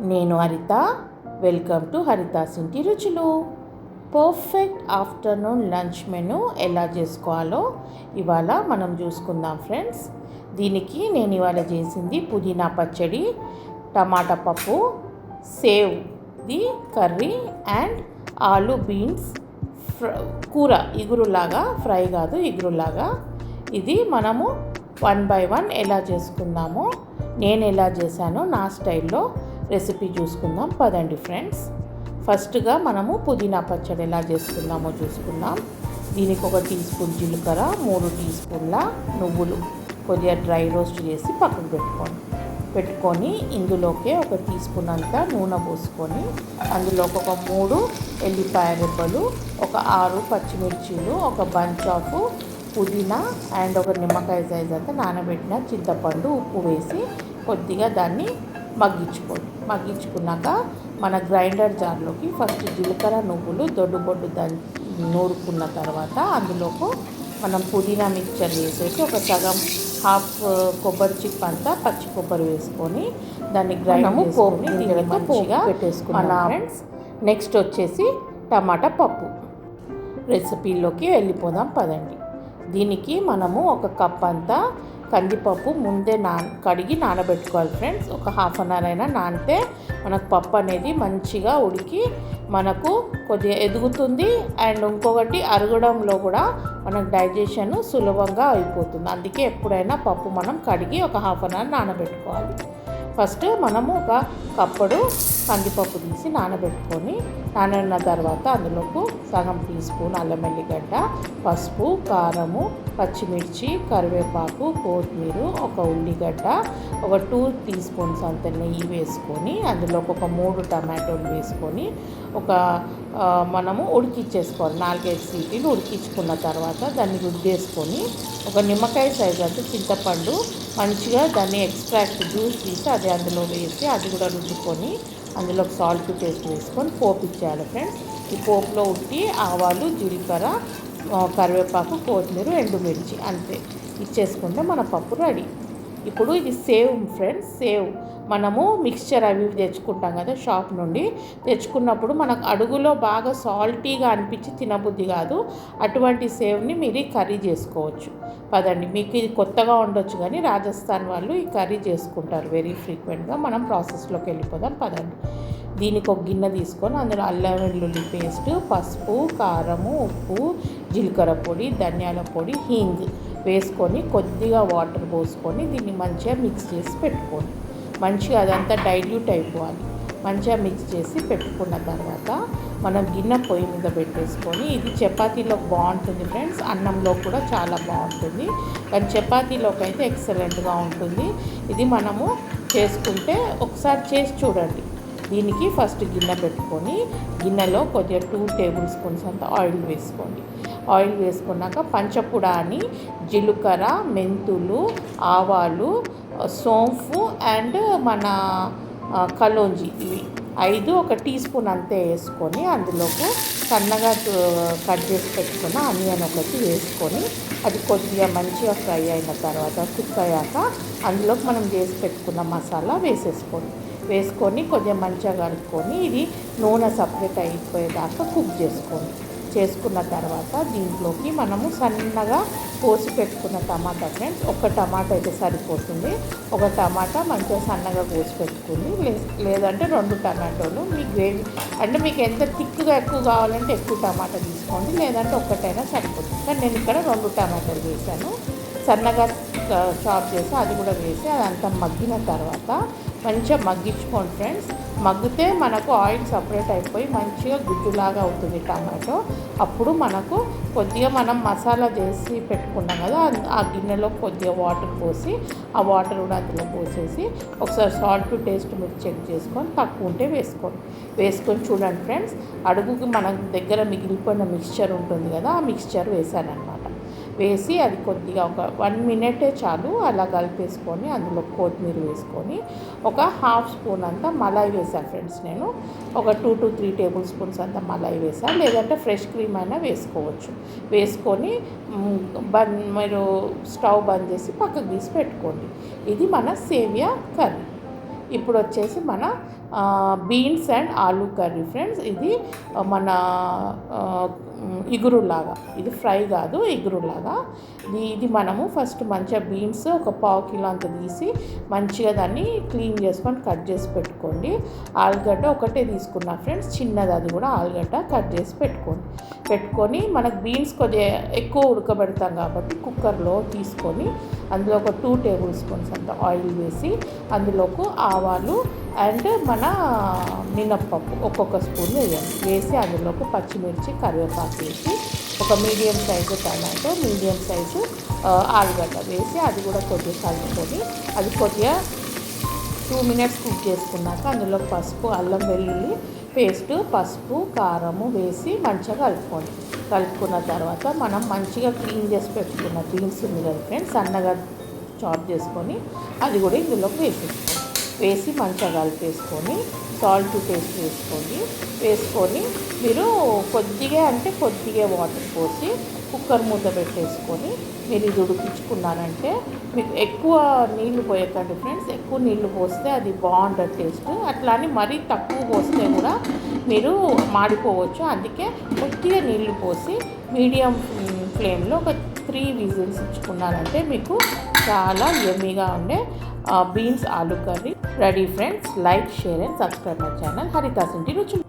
నేను హరిత. Welcome to Haritha's ఇంటి రుచులు. పర్ఫెక్ట్ ఆఫ్టర్నూన్ లంచ్ మెను ఎలా చేసుకోవాలో ఇవాళ మనం చూసుకుందాం ఫ్రెండ్స్. దీనికి నేను ఇవాళ చేసింది పుదీనా పచ్చడి, టమాటా పప్పు, సేవ్ది కర్రీ అండ్ ఆలు బీన్స్ కూర, ఇగురులాగా, ఫ్రై కాదు ఇగురులాగా. ఇది మనము 1 by 1 ఎలా చేసుకుందామో, నేను ఎలా చేశానో నా స్టైల్లో రెసిపీ చూసుకుందాం పదండి ఫ్రెండ్స్. ఫస్ట్గా మనము పుదీనా పచ్చడి ఎలా చేసుకుందామో చూసుకుందాం. దీనికి 1 టీ స్పూన్ జీలకర్ర, 3 టీ స్పూన్ల నువ్వులు కొద్దిగా డ్రై రోస్ట్ చేసి పక్కకు పెట్టుకొని ఇందులోకే 1 టీ స్పూన్ అంతా నూనె పోసుకొని అందులోకి 3 ఎల్లిపాయ రెబ్బలు, 6 పచ్చిమిర్చీలు, 1 బంచ్ ఆఫ్ పుదీనా అండ్ 1 నిమ్మకాయ సైజ్ అంతా నానబెట్టిన చింతపండు, ఉప్పు వేసి కొద్దిగా దాన్ని మగ్గించుకున్నాక మన గ్రైండర్ జార్లోకి ఫస్ట్ జీలకర్ర నువ్వులు దొడ్డు నూరుకున్న తర్వాత అందులోకి మనం పుదీనా మిక్చర్ వేసేసి సగం హాఫ్ కొబ్బరి చిప్ అంతా పచ్చి కొబ్బరి వేసుకొని దాన్ని గ్రైండ్ చేసుకొని మంచిగా పెట్టేసుకున్నాం ఫ్రెండ్స్. నెక్స్ట్ వచ్చేసి టమాటా పప్పు రెసిపీలోకి వెళ్ళిపోదాం పదండి. దీనికి మనము 1 కప్ అంతా కందిపప్పు ముందే కడిగి నానబెట్టుకోవాలి ఫ్రెండ్స్. 1 హాఫ్ అన్ అవర్ అయినా నానితే మనకు పప్పు అనేది మంచిగా ఉడికి మనకు కొద్దిగా ఎదుగుతుంది అండ్ ఇంకొకటి అరగడంలో కూడా మనకు డైజెషన్ సులభంగా అయిపోతుంది. అందుకే ఎప్పుడైనా పప్పు మనం కడిగి 1 హాఫ్ అన్ అవర్ నానబెట్టుకోవాలి. ఫస్ట్ మనము 1 కప్పుడు కందిపప్పు తీసి నానబెట్టిన తర్వాత అందులోకి సగం టీ స్పూన్ అల్లం వెల్లిగడ్డ, పసుపు, కారము, పచ్చిమిర్చి, కరివేపాకు, కొత్తిమీర, 1 ఉల్లిగడ్డ, 2 టీ స్పూన్స్ అంత నెయ్యి వేసుకొని అందులోకి 3 టమాటోలు వేసుకొని మనము ఉడికిచ్చేసుకోవాలి. 4-5 సీటీలు ఉడికించుకున్న తర్వాత దాన్ని రుద్దేసుకొని 1 నిమ్మకాయ సైజ్ అంతా చింతపండు మంచిగా దాన్ని ఎక్స్ట్రాక్ట్ జ్యూస్ తీసి అది అందులో వేసి అది కూడా రుద్దుకొని అందులో సాల్ట్ టేస్ట్ వేసుకొని పోపు ఇచ్చేయాలి ఫ్రెండ్స్. ఈ పోపులో ఉట్టి ఆవాలు, జీలకర్ర, కరివేపాకు, కొత్తిమీర, ఎండుమిర్చి అంతే ఇచ్చేసుకుంటే మన పప్పు రెడీ. ఇప్పుడు ఇది సేవ్ ఫ్రెండ్స్. సేవ్ మనము మిక్స్చర్ అవి తెచ్చుకుంటాం కదా షాప్ నుండి, తెచ్చుకున్నప్పుడు మనకు అడుగులో బాగా సాల్టీగా అనిపించి తినబుద్ధి కాదు. అటువంటి సేవ్ని మీరు కర్రీ చేసుకోవచ్చు పదండి. మీకు ఇది కొత్తగా ఉండొచ్చు కానీ రాజస్థాన్ వాళ్ళు ఈ కర్రీ చేసుకుంటారు వెరీ ఫ్రీక్వెంట్గా. మనం ప్రాసెస్లోకి వెళ్ళిపోదాం పదండి. దీనికి 1 గిన్నె తీసుకొని అందులో అల్లం వెల్లుల్లి పేస్ట్, పసుపు, కారము, ఉప్పు, జీలకర్ర పొడి, ధనియాల పొడి, హింగ్ వేసుకొని కొద్దిగా వాటర్ పోసుకొని దీన్ని మంచిగా మిక్స్ చేసి పెట్టుకోండి. మంచిగా అదంతా డైల్యూట్ అయిపోవాలి. మంచిగా మిక్స్ చేసి పెట్టుకున్న తర్వాత మనం గిన్నె పొయ్యి మీద పెట్టేసుకొని, ఇది చపాతీలో బాగుంటుంది ఫ్రెండ్స్, అన్నంలో కూడా చాలా బాగుంటుంది కానీ చపాతీలోకి అయితే ఎక్సలెంట్గా ఉంటుంది. ఇది మనము చేసుకుంటే ఒకసారి చేసి చూడండి. దీనికి ఫస్ట్ గిన్నె పెట్టుకొని గిన్నెలో కొద్దిగా 2 టేబుల్ స్పూన్స్ అంత ఆయిల్ వేసుకోండి. ఆయిల్ వేసుకున్నాక పంచపుడ అని జీలకర్ర, మెంతులు, ఆవాలు, సోంపు అండ్ మన కలోంజీ ఇవి 5 1 టీ స్పూన్ అంతే వేసుకొని అందులోకి సన్నగా కట్ చేసి పెట్టుకున్న ఆనియన్ 1 వేసుకొని అది కొద్దిగా మంచిగా ఫ్రై అయిన తర్వాత కుక్ అయ్యాక అందులోకి మనం చేసి పెట్టుకున్న మసాలా వేసుకొని కొద్దిగా మంచిగా కలుపుకొని ఇది నూనె సపరేట్ అయిపోయేదాకా కుక్ చేసుకున్న తర్వాత దీంట్లోకి మనము సన్నగా కోసి పెట్టుకున్న టమాటా ఫ్రెండ్స్, 1 టమాటా అయితే సరిపోతుంది. 1 టమాటా మంచిగా సన్నగా కోసి పెట్టుకుంది, లేదంటే 2 టమాటోలు మీ గ్రేవీ అంటే మీకు ఎంత థిక్గా ఎక్కువ కావాలంటే ఎక్కువ టమాటా తీసుకోండి, లేదంటే 1 సరిపోతుంది. కానీ నేను ఇక్కడ 2 టమాటాలు వేసాను. సన్నగా చాప్ చేసి అది కూడా వేసి అదంతా మగ్గిన తర్వాత మంచిగా మగ్గించుకోండి ఫ్రెండ్స్. మగ్గితే మనకు ఆయిల్ సపరేట్ అయిపోయి మంచిగా గుజ్జులాగా అవుతుంది టమాటో. అప్పుడు మనకు కొద్దిగా మనం మసాలా చేసి పెట్టుకున్నాం కదా ఆ గిన్నెలో కొద్దిగా వాటర్ పోసి ఆ వాటర్ కూడా అందులో పోసేసి ఒకసారి సాల్ట్ టేస్ట్ మీరు చెక్ చేసుకొని తక్కువ ఉంటే వేసుకొని చూడండి ఫ్రెండ్స్. అడుగుకి మన దగ్గర మిగిలిపోయిన మిక్స్చర్ ఉంటుంది కదా ఆ మిక్స్చర్ వేసానన్నమాట. వేసి అది కొద్దిగా 1 మినిటే చాలు అలా కలిపేసుకొని అందులో కొత్తిమీర వేసుకొని 1 హాఫ్ స్పూన్ అంతా మలాయి వేసాను ఫ్రెండ్స్. నేను 2 to 3 టేబుల్ స్పూన్స్ అంతా మలాయి వేసాను, లేదంటే ఫ్రెష్ క్రీమ్ అయినా వేసుకోవచ్చు. వేసుకొని మీరు స్టవ్ బంద్ చేసి పక్కకు తీసి పెట్టుకోండి. ఇది మన సేమియా కర్రీ. ఇప్పుడు వచ్చేసి మన beans and aloo curry friends. ఇది మన ఇగురులాగా, ఇది ఫ్రై కాదు, ఇగురులాగా. ఇది మనము ఫస్ట్ మంచిగా బీన్స్ ఒక పావు కిలో అంత తీసి మంచిగా దాన్ని క్లీన్ చేసుకొని కట్ చేసి పెట్టుకోండి. ఆలుగడ్డ ఒకటే తీసుకున్నా ఫ్రెండ్స్, చిన్నది, అది కూడా ఆలుగడ్డ కట్ చేసి పెట్టుకొని మనకు బీన్స్ కొద్దిగా ఎక్కువ ఉడకబెడతాం కాబట్టి కుక్కర్లో తీసుకొని అందులో ఒక 2 టేబుల్ స్పూన్స్ అంత ఆయిల్ వేసి అందులోకి ఆవాలు అండ్ మన మినప్పప్పు ఒక్కొక్క స్పూన్ వేసి అందులోకి పచ్చిమిర్చి, కరివేపాకు వేసి ఒక medium size tomato, medium size ఆలుగడ్డ వేసి అది కూడా కొద్దిగా కలుపుకొని అది కొద్దిగా 2 మినిట్స్ కుక్ చేసుకున్నాక అందులో పసుపు, అల్లం వెల్లుల్లి పేస్ట్, పసుపు, కారము వేసి మంచిగా కలుపుకున్న తర్వాత మనం మంచిగా క్లీన్ చేసి పెట్టుకున్న బీన్స్ ఉంది కదా ఫ్రెండ్స్, సన్నగా చాప్ చేసుకొని అది కూడా ఇందులోకి వేసి మంచిగా కలిపేసుకొని సాల్ట్ టేస్ట్ వేసుకొని మీరు కొద్దిగా వాటర్ పోసి కుక్కర్ మూత పెట్టేసుకొని మీరు ఇది ఉడికించుకున్నారంటే మీకు ఎక్కువ నీళ్లు పోయకండి ఫ్రెండ్స్. ఎక్కువ నీళ్లు పోస్తే అది బాగుంటుంది టేస్ట్. అట్లా అని మరీ తక్కువ పోస్తే కూడా మీరు మాడిపోవచ్చు. అందుకే కొద్దిగా నీళ్లు పోసి మీడియం ఫ్లేమ్లో ఒక 3 విజిల్స్ ఇచ్చుకున్నారంటే మీకు చాలా యమ్మీగా ఉండే beans aloo curry ready friends. Like, share and subscribe my channel Haritha's ఇంటి రుచులు.